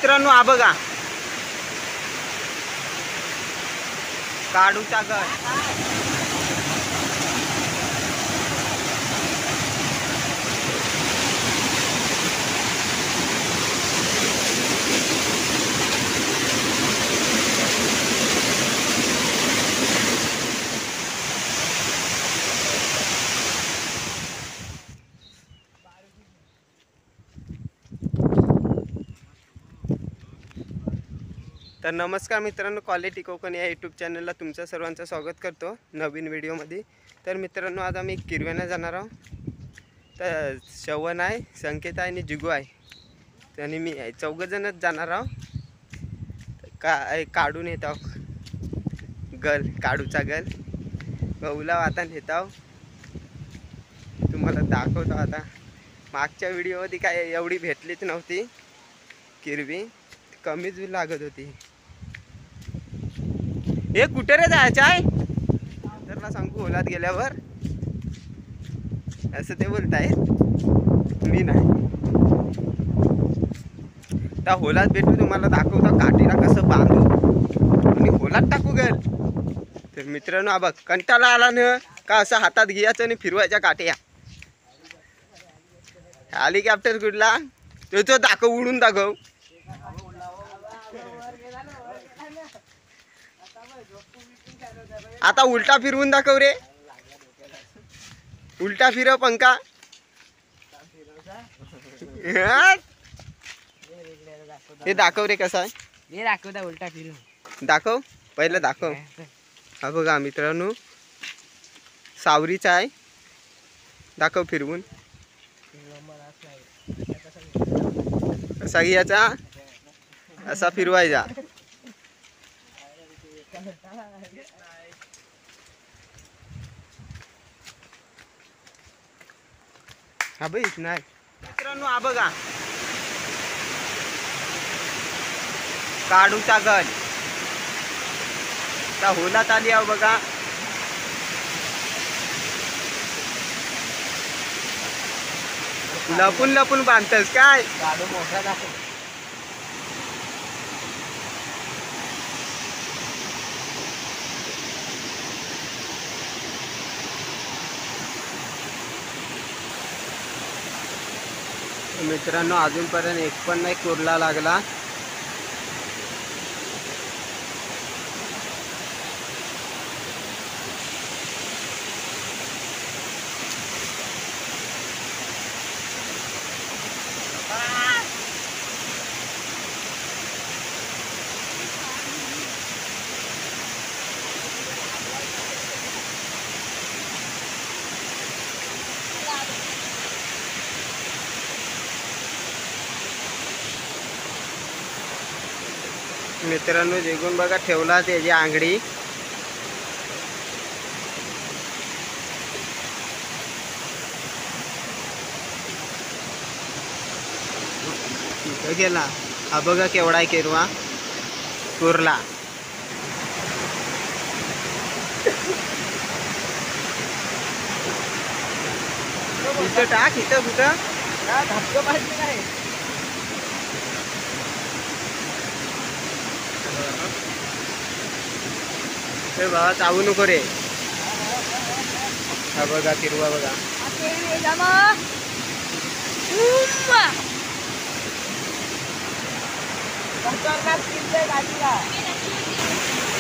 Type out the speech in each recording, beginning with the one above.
मित्रांनो हा बघा काढूचा गड। तर नमस्कार मित्रांनो, क्वालिटी कोकण या यूट्यूब चॅनलला तुमचं सर्वांचं स्वागत करतो नवीन व्हिडिओमध्ये। तर मित्रांनो आज आम्ही किरव्याला जाणार आहोत। तर श्रवण आहे, संकेत आहे आणि जिगू आहे आणि मी आहे, चौघजणच जाणार आहोत। काढून येत आहोत गल, काढूचा गल गौला आता नेत आहोत, तुम्हाला दाखवतो। आता मागच्या व्हिडिओमध्ये काय एवढी भेटलीच नव्हती किरवी, कमीच लागत होती। हे कुठे रे जायचं आहे तर ना सांगू, होलात गेल्यावर असं ते बोलताय, मी नाही त्या होलात भेटू, तुम्हाला दाखवतो काठीला कसं बांधू आणि होलात टाकू गल। तर मित्रांनो बघ, कंटाळा आला ना का असं हातात घ्यायचं आणि फिरवायच्या काठ्या। हेलिकॉप्टर कुठला तो दाखव, उडून दाखव। आता उलटा फिरवून दाखव रे, उलटा फिरव पंखा। हे दाखव रे कसा आहे, हे दाखवता उलटा फिरून दाखव, पहिलं दाखव। हा बघा मित्रांनो सावरीचा आहे, दाखव फिरवून कसा घ्यायचा, असा फिरवायचा। हा बाई नाही मित्रांनो, हा बघा काढूचा गड त्या होलात आली आहे बघा। लपून लपून बांधतस काय, काढू मोठा दाखव। मित्रांनो अजूनपर्यंत एक पण नाही कुर्ला लागला। मित्रांनो जेगून बघा ठेवला त्याची आंगडी, तिथं गेला। हा बघा केवढा आहे केरवा कुर्ला। इथं टाक, इथं कुठं धबधबा पाहिजे काय, बाबा चावू नको रे। हा बघा किरवा बघा,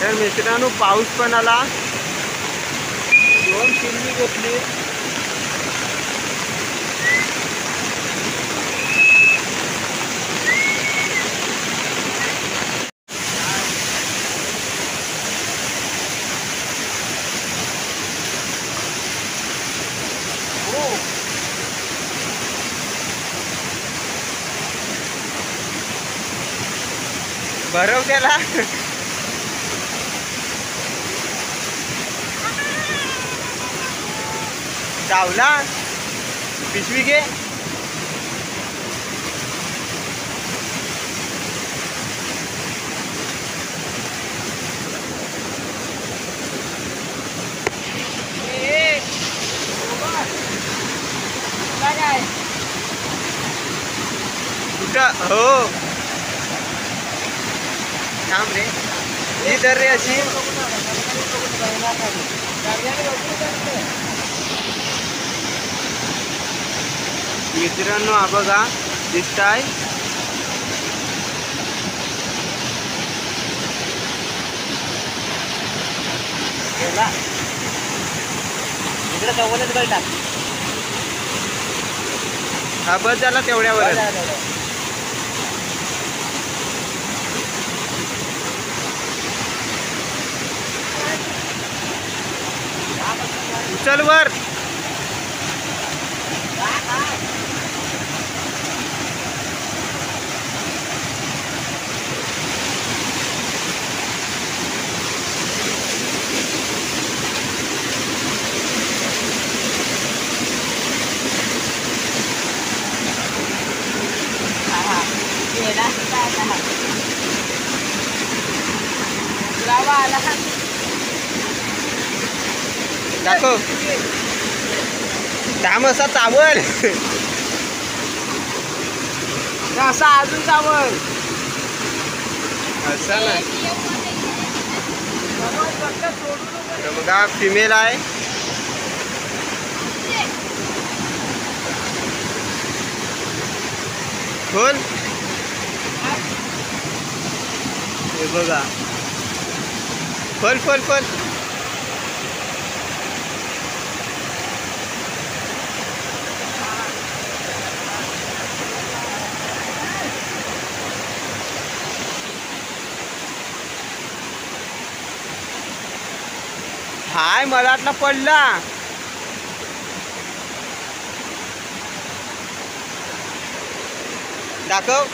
तर मित्रांनो पाऊस पण आला, 2 चिमणी घेतली। भरव त्याला, चावला, पिशवी घे। कुठं हो थांब रे ही धर रे अशी. मित्रांनो हा बघा दिसताय इकडे चव्वनच गळ टाक. हा बस झाला तेवढ्यावर. चल वर. दाखव थांब असा चावल. असा अजून चावल. असा नाही. तर बघा फिमेल आहे. खोल. हे बघा खोल खोल खोल. हाय मला वाटला पडला. दाखव.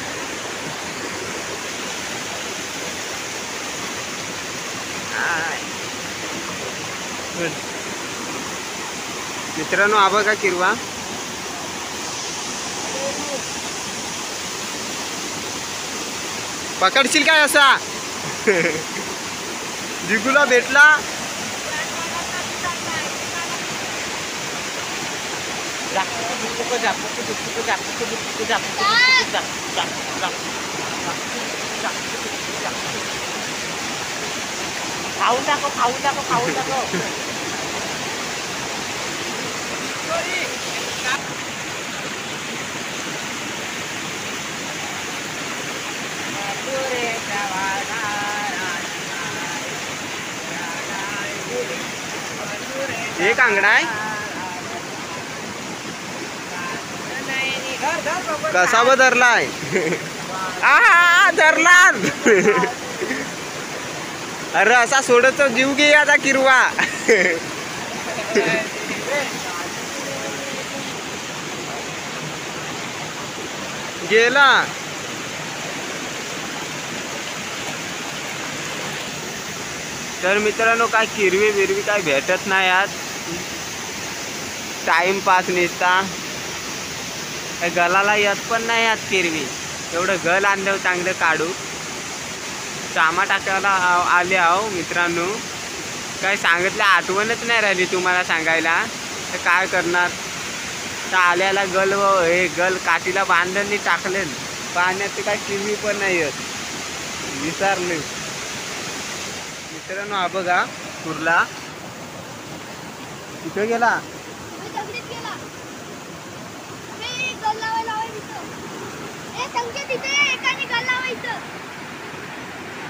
मित्रांनो हा बघा किरवा. पकडशील काय असा. जिगूला भेटला. खाऊन टाको खाऊन टाको खाऊन टाको. एक आंगडा आहे. कसा ब धरलाय. आ धरला. अरे असा सोडत जीव घे आता किरवा. गेला. तर मित्रांनो काय किरवी बिरवी काय भेटत नाही आज. टाइमपास निसता. गलाला येत पण नाही आज किरवी. एवढं गल आणलं चांगलं काढू. कामा टाकायला आले आहो मित्रांनो. काय सांगितलं आठवणच नाही राहिली तुम्हाला सांगायला. तर काय करणार. तर आल्याला गल व हे गल काठीला बांधणी टाकले. पाण्यात काय किरवी पण नाही येत. विसरले मित्रांनो. हा बघा कुर्ला कुठे गेला.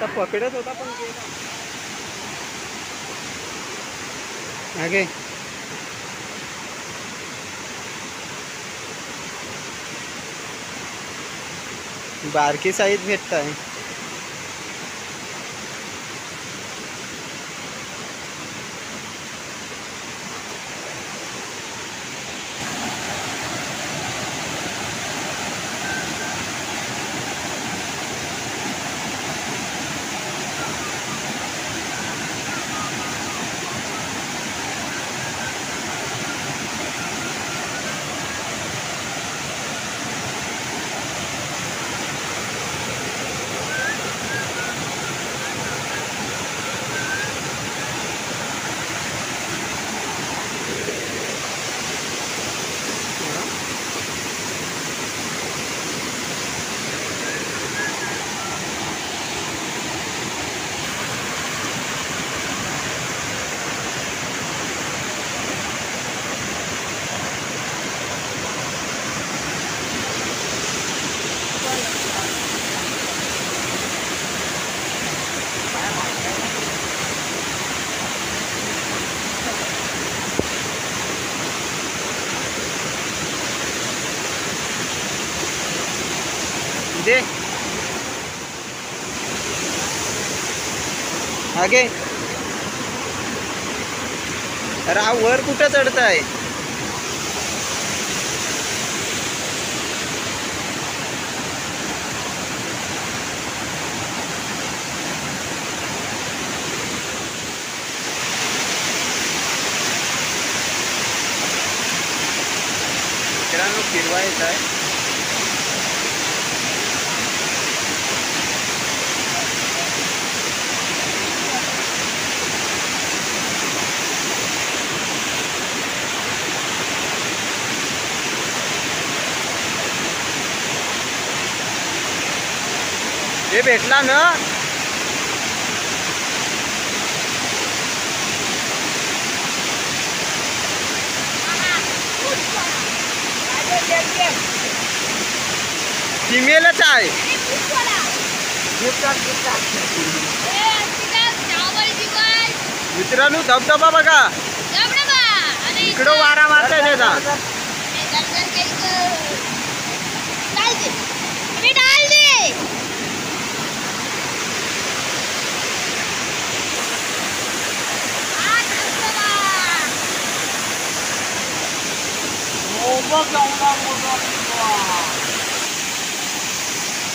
तर पकडत होता पण आगे. बारकी साईज भेटताय. आगे अरे हा वर कुठं चढताय? मित्रांनो फिरवा येत आहे. हे भेटला ना? फिमेलच आहे. मित्रांनो धबधबा बघा. इकडं वारा मारताय त्याचा.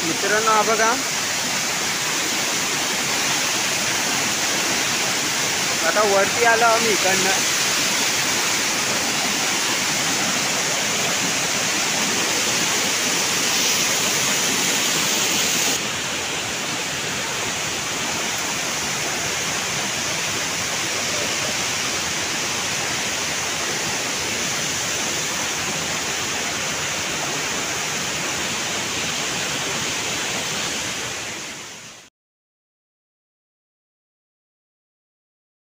मित्रांनो हा बघा. आता वरती आलो आम्ही इकडनं.